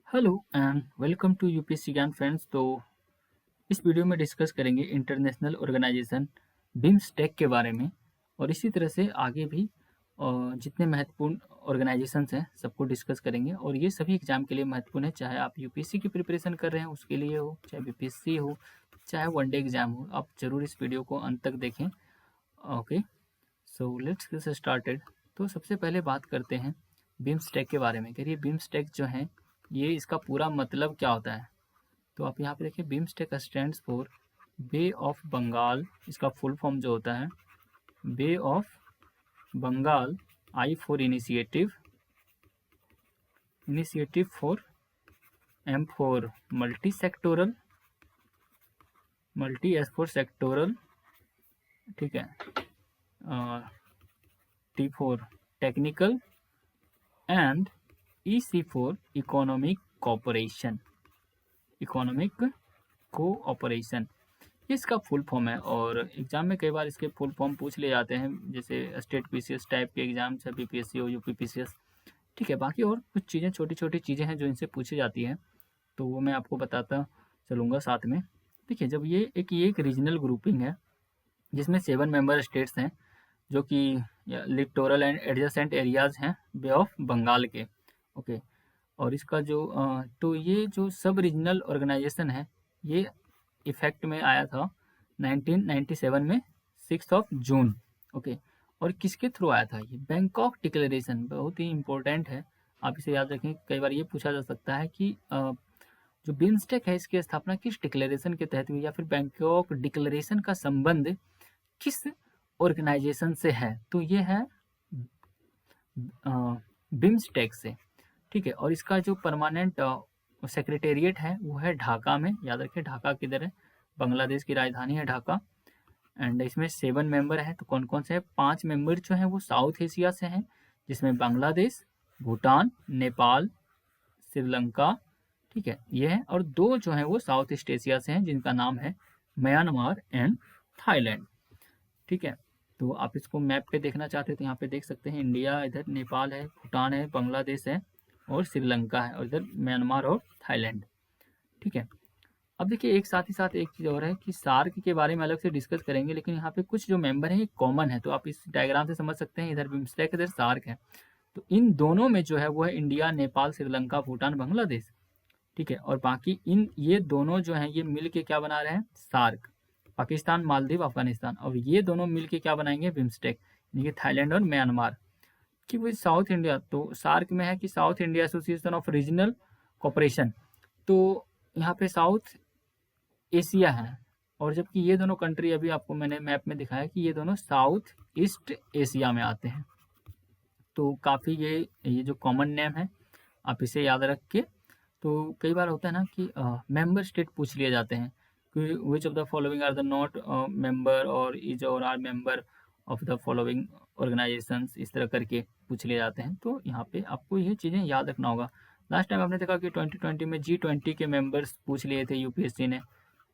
Hello and welcome to UPSC Gyan friends. तो इस video में डिस्कस करेंगे इंटरनेशनल ऑर्गेनाइजेशन बिम्स्टेक के बारे में और इसी तरह से आगे भी जितने महत्वपूर्ण ऑर्गेनाइजेशंस हैं सबको डिस्कस करेंगे। और ये सभी एग्जाम के लिए महत्वपूर्ण है, चाहे आप यूपीएससी की प्रिपरेशन कर रहे हैं उसके लिए हो, चाहे बीपीएससी हो, चाहे वनडे एग्जाम हो। आप जरूर इस वीडियो को अंत तक देखें। Okay, so let's get started. तो सबसे पहले बात करते हैं बिम्स्टेक के बारे में। करिए बिम्स्टेक जो है ये इसका पूरा मतलब क्या होता है। तो आप यहाँ पे देखिए BIMSTEC stands for bay of Bengal. इसका फुल फॉर्म जो होता है bay of Bengal, I for initiative, initiative for, M for multi sectoral, multi S for sectoral, ठीक है, T for technical and E C for economic cooperation, economic cooperation, इसका full form है। और exam में कई बार इसके फुल फॉर्म पूछ लिए जाते हैं, जैसे स्टेट पीसीएस टाइप के एग्जाम है, बीपीएससी हो, यूपी पीसीएस, ठीक है। बाकी और कुछ चीज़ें, छोटी छोटी चीज़ें हैं जो इनसे पूछी जाती हैं, तो वो मैं आपको बताता चलूँगा साथ में। देखिए, जब ये एक रीजनल ग्रुपिंग है जिसमें 7 मेंबर स्टेट्स हैं जो कि लिटोरल एंड एडजेसेंट एरियाज हैं बे ऑफ बंगाल के। ओके, और इसका जो तो ये जो सब रीजनल ऑर्गेनाइजेशन है ये इफेक्ट में आया था 1997 में, 6 जून। ओके, और किसके थ्रू आया था ये? बैंकॉक डिक्लेरेशन, बहुत ही इंपॉर्टेंट है, आप इसे याद रखें। कई बार ये पूछा जा सकता है कि जो बिम्स्टेक है इसकी स्थापना किस डिक्लेरेशन के तहत हुई, या फिर बैंकॉक डिक्लेरेशन का संबंध किस ऑर्गेनाइजेशन से है। तो ये है बिम्स्टेक से, ठीक है। और इसका जो परमानेंट सेक्रेटेरिएट है वो है ढाका में। याद रखिए ढाका किधर है, बांग्लादेश की राजधानी है ढाका। एंड इसमें 7 मेंबर हैं, तो कौन कौन से हैं? 5 मेंबर जो हैं वो साउथ एशिया से हैं, जिसमें बांग्लादेश, भूटान, नेपाल, श्रीलंका, ठीक है, ये है। और 2 जो हैं वो साउथ ईस्ट एशिया से हैं, जिनका नाम है म्यांमार एंड थाईलैंड, ठीक है। तो आप इसको मैप पे देखना चाहते हैं तो यहाँ पे देख सकते हैं, इंडिया इधर, नेपाल है, भूटान है, बांग्लादेश है और श्रीलंका है, और इधर म्यांमार और थाईलैंड, ठीक है। अब देखिए एक साथ ही साथ एक चीज़ और है कि सार्क के बारे में अलग से डिस्कस करेंगे, लेकिन यहाँ पे कुछ जो मेंबर हैं ये कॉमन है, तो आप इस डायग्राम से समझ सकते हैं, इधर बिम्स्टेक, इधर सार्क है। तो इन दोनों में जो है वो है इंडिया, नेपाल, श्रीलंका, भूटान, बांग्लादेश, ठीक है। और बाकी इन ये दोनों जो हैं ये मिल के क्या बना रहे हैं? सार्क, पाकिस्तान, मालदीव, अफगानिस्तान। और ये दोनों मिल के क्या बनाएंगे? बिम्स्टेक, यानी कि थाईलैंड और म्यांमार। कि वो साउथ इंडिया, तो सार्क में है कि south India association of regional cooperation, तो यहाँ पे साउथ एशिया है। और जबकि ये दोनों कंट्री अभी आपको मैंने मैप में दिखाया कि ये दोनों साउथ ईस्ट एशिया में आते हैं। तो काफ़ी ये जो कॉमन नेम है आप इसे याद रख के, तो कई बार होता है ना कि मेंबर स्टेट पूछ लिए जाते हैं कि which of the following are the not member or is or are member of the following organisations, इस तरह करके पूछ लिए जाते हैं। तो यहाँ पे आपको ये चीज़ें याद रखना होगा। लास्ट टाइम आपने देखा कि 2020 में G20 के मेंबर्स पूछ लिए थे यूपीएससी ने,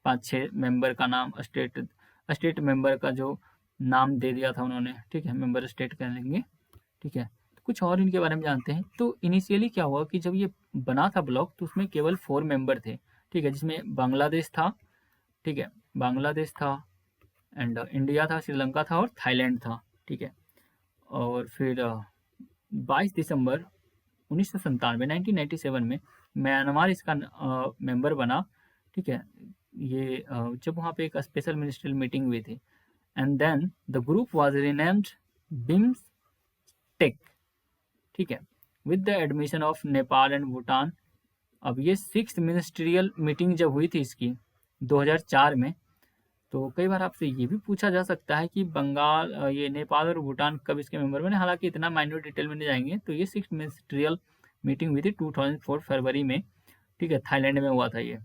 5-6 मेंबर का नाम, स्टेट मेंबर का जो नाम दे दिया था उन्होंने, ठीक है, मेंबर स्टेट कह लेंगे, ठीक है। तो कुछ और इनके बारे में जानते हैं। तो इनिशियली क्या हुआ कि जब ये बना था ब्लॉक तो उसमें केवल 4 मेंबर थे, ठीक है, जिसमें बांग्लादेश था, ठीक है, बांग्लादेश था, एंड इंडिया था, श्रीलंका था और थाईलैंड था, ठीक है। और फिर 22 दिसंबर 1997, 1997 में म्यांमार इसका मेंबर बना, ठीक है। ये जब वहाँ पे एक स्पेशल मिनिस्ट्रियल मीटिंग हुई थी, and then the group was renamed BIMSTEC, ठीक है, with the admission of Nepal and Bhutan. अब ये 6th मिनिस्ट्रियल मीटिंग जब हुई थी इसकी 2004 में, तो कई बार आपसे ये भी पूछा जा सकता है कि बंगाल, ये नेपाल और भूटान कब इसके मेंबर बने। हालांकि इतना माइन्यूट डिटेल में नहीं जाएंगे। तो ये 6th मिनिस्ट्रियल मीटिंग हुई थी 2004 फरवरी में, ठीक है, थाईलैंड में हुआ था ये।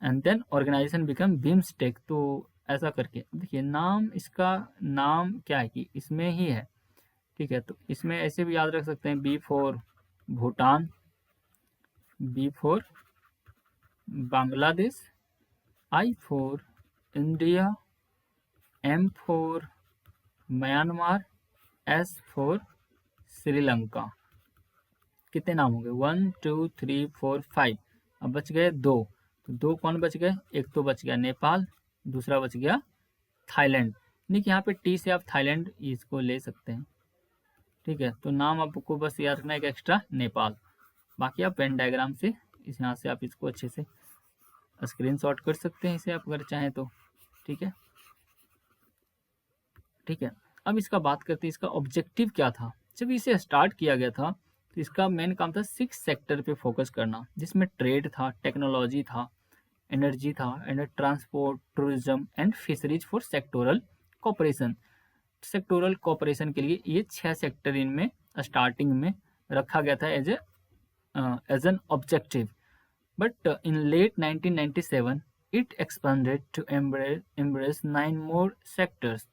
And then organisation become BIMSTEC, तो ऐसा करके देखिए नाम, इसका नाम क्या है कि इसमें ही है, ठीक है। तो इसमें ऐसे भी याद रख सकते हैं, B for Bhutan, B for Bangladesh, I for India, M for Myanmar, S for Sri Lanka, कितने नाम हो गए, 1 2 3 4 5, अब बच गए 2, तो 2 कौन बच गए, एक तो बच गया नेपाल, दूसरा बच गया थाईलैंड। यानी कि यहाँ पे टी से आप थाईलैंड इसको ले सकते हैं, ठीक है। तो नाम आपको बस याद रखना है एक एक्स्ट्रा नेपाल, बाकी आप पेन डायग्राम से इस यहाँ से आप इसको अच्छे से स्क्रीनशॉट कर सकते हैं इसे आप अगर चाहें तो, ठीक है। ठीक है, अब इसका बात करते हैं इसका ऑब्जेक्टिव क्या था। जब इसे स्टार्ट किया गया था तो इसका मेन काम था 6 सेक्टर पे फोकस करना, जिसमें ट्रेड था, टेक्नोलॉजी था, एनर्जी था, and transport, tourism and fisheries for sectoral cooperation. Sectoral cooperation के लिए ये 6 सेक्टर इनमें स्टार्टिंग में रखा गया था as an objective, but in late 1997 it expanded to embrace 9 more sectors।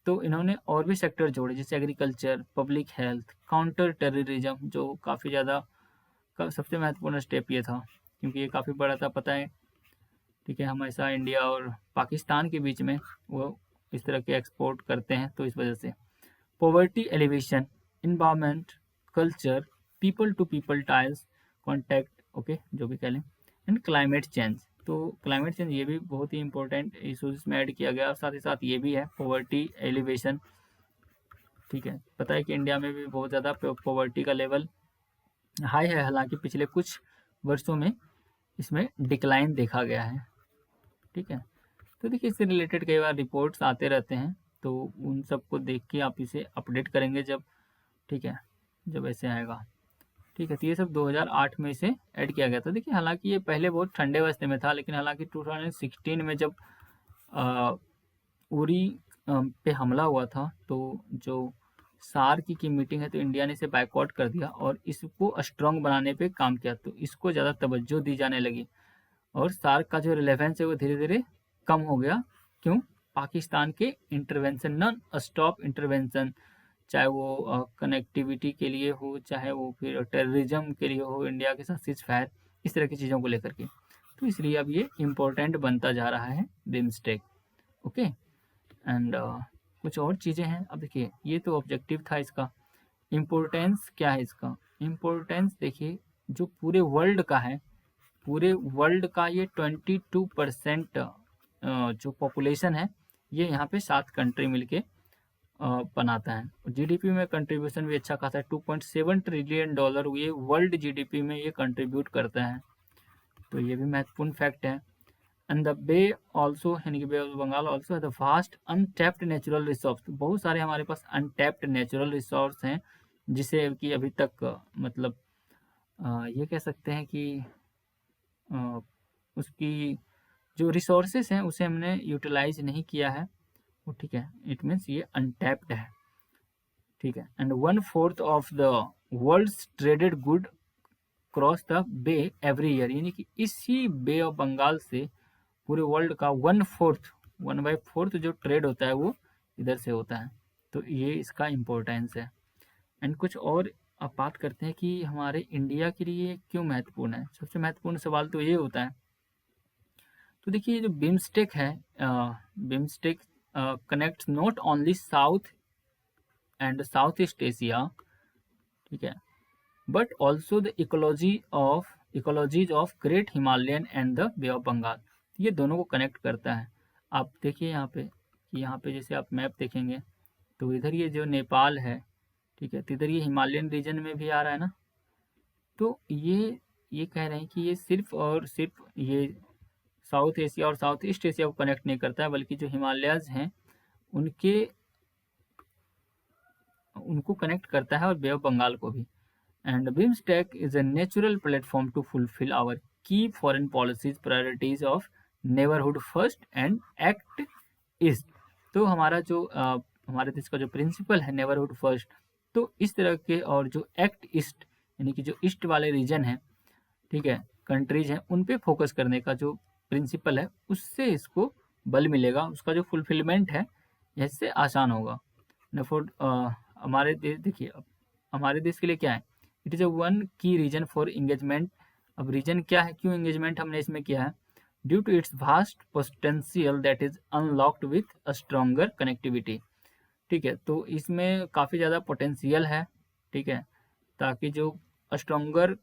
तो इन्होंने और भी सेक्टर जोड़े, जैसे agriculture, public health, counter terrorism, जो काफ़ी ज़्यादा सबसे महत्वपूर्ण स्टेप ये था क्योंकि ये काफ़ी बड़ा था, पता है, ठीक है। हमेशा इंडिया और पाकिस्तान के बीच में वो इस तरह के एक्सपोर्ट करते हैं, तो इस वजह से poverty alleviation, environment, culture, people to people tiles contact, okay, जो भी कह लें, एंड क्लाइमेट चेंज। तो क्लाइमेट चेंज ये भी बहुत ही इंपॉर्टेंट इशूज में ऐड किया गया, और साथ ही साथ ये भी है पॉवर्टी एलिवेशन, ठीक है। पता है कि इंडिया में भी बहुत ज़्यादा पॉवर्टी का लेवल हाई है, हालांकि पिछले कुछ वर्षों में इसमें डिक्लाइन देखा गया है, ठीक है। तो देखिए इससे रिलेटेड कई बार रिपोर्ट्स आते रहते हैं, तो उन सबको देख के आप इसे अपडेट करेंगे जब, ठीक है, जब ऐसे आएगा, ठीक है। तो ये सब 2008 में इसे ऐड किया गया था। देखिए हालांकि ये पहले बहुत ठंडे वस्ते में था, लेकिन हालांकि 2016 में जब उरी पे हमला हुआ था, तो जो सार्क की मीटिंग है, तो इंडिया ने इसे बाइकआउट कर दिया और इसको स्ट्रॉन्ग बनाने पे काम किया, तो इसको ज़्यादा तवज्जो दी जाने लगी और सार्क का जो रिलेवेंस है वो धीरे धीरे कम हो गया। क्यों? पाकिस्तान के इंटरवेंशन, नॉन स्टॉप इंटरवेंशन, चाहे वो कनेक्टिविटी के लिए हो, चाहे वो फिर टेररिज्म के लिए हो, इंडिया के साथ सीज फायर, इस तरह की चीज़ों को लेकर के, तो इसलिए अब ये इम्पोर्टेंट बनता जा रहा है बिम्स्टेक, ओके। एंड कुछ और चीज़ें हैं। अब देखिए ये तो ऑब्जेक्टिव था इसका, इम्पोर्टेंस क्या है इसका। इम्पोर्टेंस देखिए जो पूरे वर्ल्ड का है, पूरे वर्ल्ड का ये 22% जो पॉपुलेशन है, ये यहाँ पे 7 कंट्री मिलके बनाता है। जीडीपी में कंट्रीब्यूशन भी अच्छा खासा है, $2.7 ट्रिलियन ये वर्ल्ड जीडीपी में ये कंट्रीब्यूट करता है, तो ये भी महत्वपूर्ण फैक्ट है। एंड द बे ऑल्सो, यानी कि बे ऑफ बंगाल ऑल्सो है the vast untapped natural resource. बहुत सारे हमारे पास अनटैप्ड नेचुरल रिसोर्स हैं, जिसे कि अभी तक मतलब ये कह सकते हैं कि उसकी जो रिसोर्सेस हैं उसे हमने यूटिलाइज नहीं किया है, वो, ठीक है। इट मीन्स ये अनटैप्ड है, ठीक है। And 1/4 of the world's traded good cross the bay every year, यानी कि इसी बे ऑफ बंगाल से पूरे वर्ल्ड का 1/4 जो ट्रेड होता है वो इधर से होता है, तो ये इसका इम्पोर्टेंस है। एंड कुछ और अब बात करते हैं कि हमारे इंडिया के लिए क्यों महत्वपूर्ण है। सबसे महत्वपूर्ण सवाल तो ये होता है, तो देखिए जो बिम्स्टेक है, BIMSTEC connects not only south and south east Asia, ठीक है, but also the ecologies of great Himalayan and the bay of Bengal. ये दोनों को कनेक्ट करता है। आप देखिए यहाँ पे कि यहाँ पे जैसे आप मैप देखेंगे तो इधर ये जो नेपाल है, ठीक है, तो इधर ये हिमालयन रीजन में भी आ रहा है ना, तो ये कह रहे हैं कि ये सिर्फ और सिर्फ ये साउथ एशिया और साउथ ईस्ट एशिया को कनेक्ट नहीं करता है, बल्कि जो हिमालयाज हैं उनको कनेक्ट करता है, और बे ऑफ बंगाल को भी। And BIMSTEC is a natural platform to fulfil our की foreign policies priorities of neighbourhood first and act east. तो हमारा जो हमारे देश का जो प्रिंसिपल है नेबरहुड फर्स्ट, तो इस तरह के, और जो एक्ट ईस्ट यानी कि जो ईस्ट वाले रीजन है, ठीक है, कंट्रीज हैं, उन पे फोकस करने का जो प्रिंसिपल है, उससे इसको बल मिलेगा, उसका जो फुलफिलमेंट है इससे आसान होगा। हमारे देश, देखिए हमारे देश के लिए क्या है, it is a one key region for engagement. अब रीजन क्या है, क्यों इंगेजमेंट हमने इसमें किया है, due to its vast potential that is unlocked with a stronger connectivity, ठीक है। तो इसमें काफ़ी ज़्यादा पोटेंशियल है, ठीक है, ताकि जो स्ट्रॉन्गर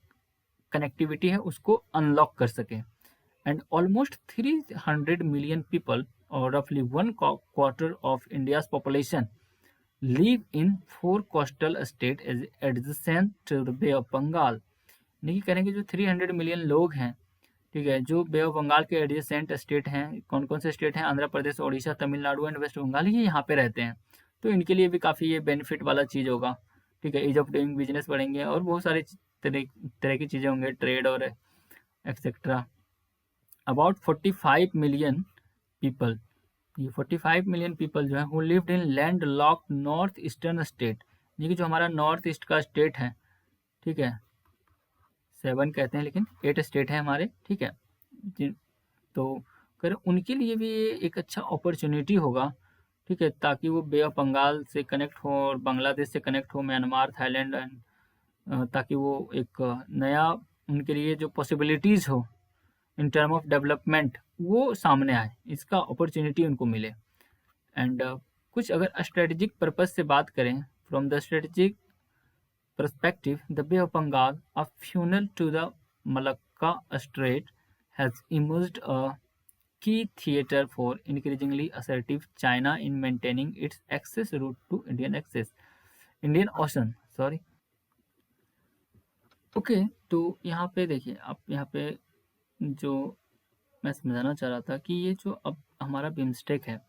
कनेक्टिविटी है उसको अनलॉक कर सके। एंड ऑलमोस्ट 300 मिलियन पीपल और रफली 1/4 of India's population live in 4 coastal state adjacent to the Bay of Bengal। नहीं करेंगे जो 300 मिलियन लोग हैं, ठीक है, जो बे ऑफ बंगाल के एडजेसेंट स्टेट हैं, कौन कौन से स्टेट हैं, आंध्र प्रदेश, ओडिशा, तमिलनाडु एंड वेस्ट बंगाल, ये यहाँ पे रहते हैं। तो इनके लिए भी काफ़ी ये बेनिफिट वाला चीज़ होगा, ठीक है। ईज ऑफ डूइंग बिजनेस बढ़ेंगे और बहुत सारी तरह की चीज़ें होंगे, ट्रेड और एक्सेट्रा। अबाउट 45 मिलियन पीपल, ये 45 मिलियन पीपल जो है who lived in land locked north eastern state, ये कि जो हमारा नॉर्थ ईस्ट का स्टेट है, ठीक है, 7 कहते हैं लेकिन 8 स्टेट है हमारे, ठीक है। तो कर उनके लिए भी ये एक अच्छा अपॉर्चुनिटी होगा, ठीक है, ताकि वो बे ऑफ बंगाल से कनेक्ट हो और बांग्लादेश से कनेक्ट हो, म्यांमार, थाईलैंड एंड ताकि वो एक नया उनके लिए जो पॉसिबिलिटीज़ हो इन टर्म ऑफ डेवलपमेंट वो सामने आए, इसका अपॉर्चुनिटी उनको मिले। एंड कुछ अगर स्ट्रेटेजिक पर्पज से बात करें, from the strategic perspective, the Bay of Bengal, a funnel to the Malacca Strait, has emerged a key theater for increasingly assertive China in maintaining its access route to Indian Ocean, sorry। Okay, तो यहाँ पे देखिए, आप यहाँ पे जो मैं समझाना चाह रहा था कि ये जो अब हमारा बिम्स्टेक है,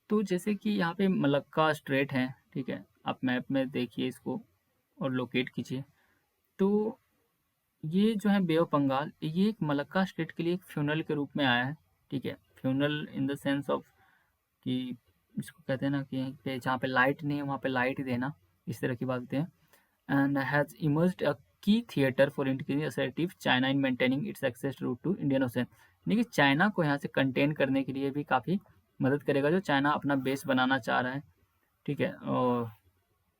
तो जैसे कि यहाँ पे मलक्का स्ट्रेट है, ठीक है, आप मैप में देखिए इसको और लोकेट कीजिए। तो ये जो है बे ऑफ बंगाल, ये एक मलक्का स्टेट के लिए एक फ्यूनल के रूप में आया है, ठीक है। Funnel in the sense of कि इसको कहते हैं ना कि पे जहाँ पे लाइट नहीं है वहाँ पे लाइट देना, इस तरह की बात होती है। And has emerged a key theatre for increasing assertive China in maintaining its access route to Indian Ocean, यानी कि चाइना को यहाँ से कंटेन करने के लिए भी काफ़ी मदद करेगा, जो चाइना अपना बेस बनाना चाह रहा है, ठीक है, और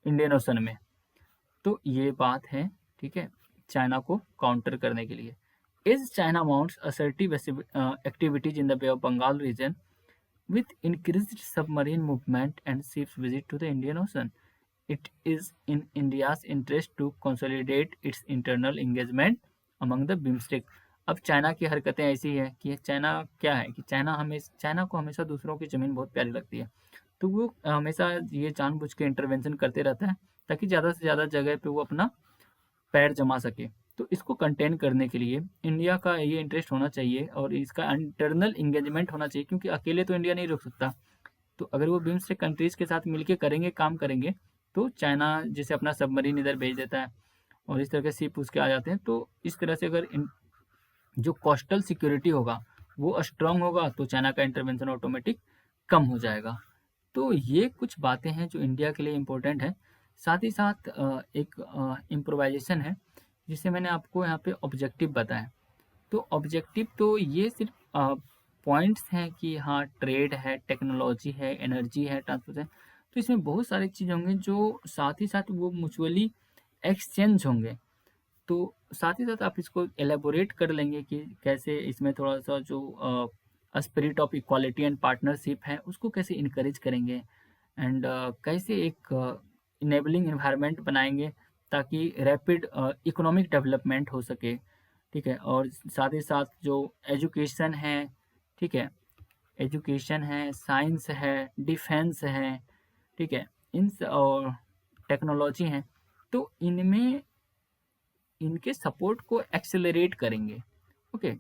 इंडियन ओशन में। तो ये बात है, ठीक है, चाइना को काउंटर करने के लिए। As China mounts assertive activities in the bay of Bengal region with increased submarine movement and ships visit to the Indian Ocean, it is in India's interest to consolidate its internal engagement among the BIMSTEC। अब China की हरकतें ऐसी है कि China क्या है कि China को हमेशा दूसरों की ज़मीन बहुत प्यारी लगती है, तो वो हमेशा ये जानबूझ के इंटरवेंशन करते रहता है ताकि ज़्यादा से ज़्यादा जगह पे वो अपना पैर जमा सके। तो इसको कंटेन करने के लिए इंडिया का ये इंटरेस्ट होना चाहिए और इसका इंटरनल इंगेजमेंट होना चाहिए, क्योंकि अकेले तो इंडिया नहीं रुक सकता। तो अगर वो बिम्स्टेक कंट्रीज़ के साथ मिलके करेंगे, काम करेंगे, तो चाइना जैसे अपना सबमरीन इधर भेज देता है और इस तरह के शिप उसके आ जाते हैं, तो इस तरह से अगर जो कोस्टल सिक्योरिटी होगा वो स्ट्रांग होगा तो चाइना का इंटरवेंशन ऑटोमेटिक कम हो जाएगा। तो ये कुछ बातें हैं जो इंडिया के लिए इम्पोर्टेंट है। साथ ही साथ एक इम्प्रोवाइजेशन है जिसे मैंने आपको यहाँ पे ऑब्जेक्टिव बताया। तो ऑब्जेक्टिव तो ये सिर्फ पॉइंट्स हैं कि हाँ ट्रेड है, टेक्नोलॉजी है, एनर्जी है, ट्रांसपोर्ट है, तो इसमें बहुत सारी चीज़ होंगे जो साथ ही साथ वो म्यूचुअली एक्सचेंज होंगे। तो साथ ही साथ आप इसको एलेबोरेट कर लेंगे कि कैसे इसमें थोड़ा सा जो spirit of equality and partnership है उसको कैसे इनकरेज करेंगे एंड कैसे एक इनेबलिंग एनवायरनमेंट बनाएंगे ताकि रैपिड इकोनॉमिक डेवलपमेंट हो सके, ठीक है। और साथ ही साथ जो एजुकेशन है, ठीक है, एजुकेशन है, साइंस है, डिफेंस है, ठीक है, और टेक्नोलॉजी है, तो इनमें इनके सपोर्ट को एक्सेलरेट करेंगे। ओके,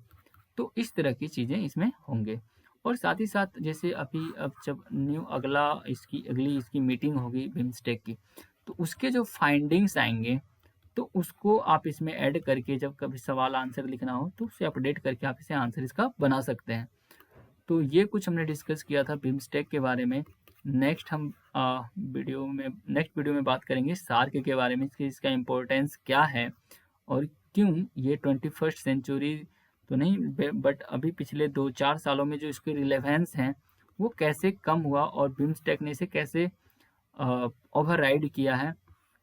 तो इस तरह की चीज़ें इसमें होंगे। और साथ ही साथ जैसे अभी अब जब अगली इसकी मीटिंग होगी बिम्स्टेक की, तो उसके जो फाइंडिंग्स आएंगे तो उसको आप इसमें ऐड करके जब कभी सवाल आंसर लिखना हो तो उसे अपडेट करके आप इसे आंसर इसका बना सकते हैं। तो ये कुछ हमने डिस्कस किया था बिम्स्टेक के बारे में। नेक्स्ट वीडियो में बात करेंगे सार्क के बारे में, इसका इम्पोर्टेंस क्या है और क्यों ये 21st सेंचुरी तो नहीं बट अभी पिछले 2-4 सालों में जो इसके रिलेवेंस हैं वो कैसे कम हुआ और बिम्स्टेक ने इसे कैसे ओवरराइड किया है,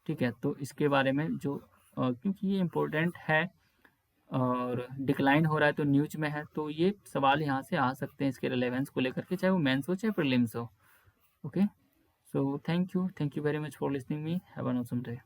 ठीक है। तो इसके बारे में जो क्योंकि ये इम्पोर्टेंट है और डिक्लाइन हो रहा है तो न्यूज में है, तो ये सवाल यहाँ से आ सकते हैं इसके रिलेवेंस को लेकर के, चाहे वो मेंस हो चाहे प्रीलिम्स हो। Okay, so thank you very much for listening me, have an awesome day.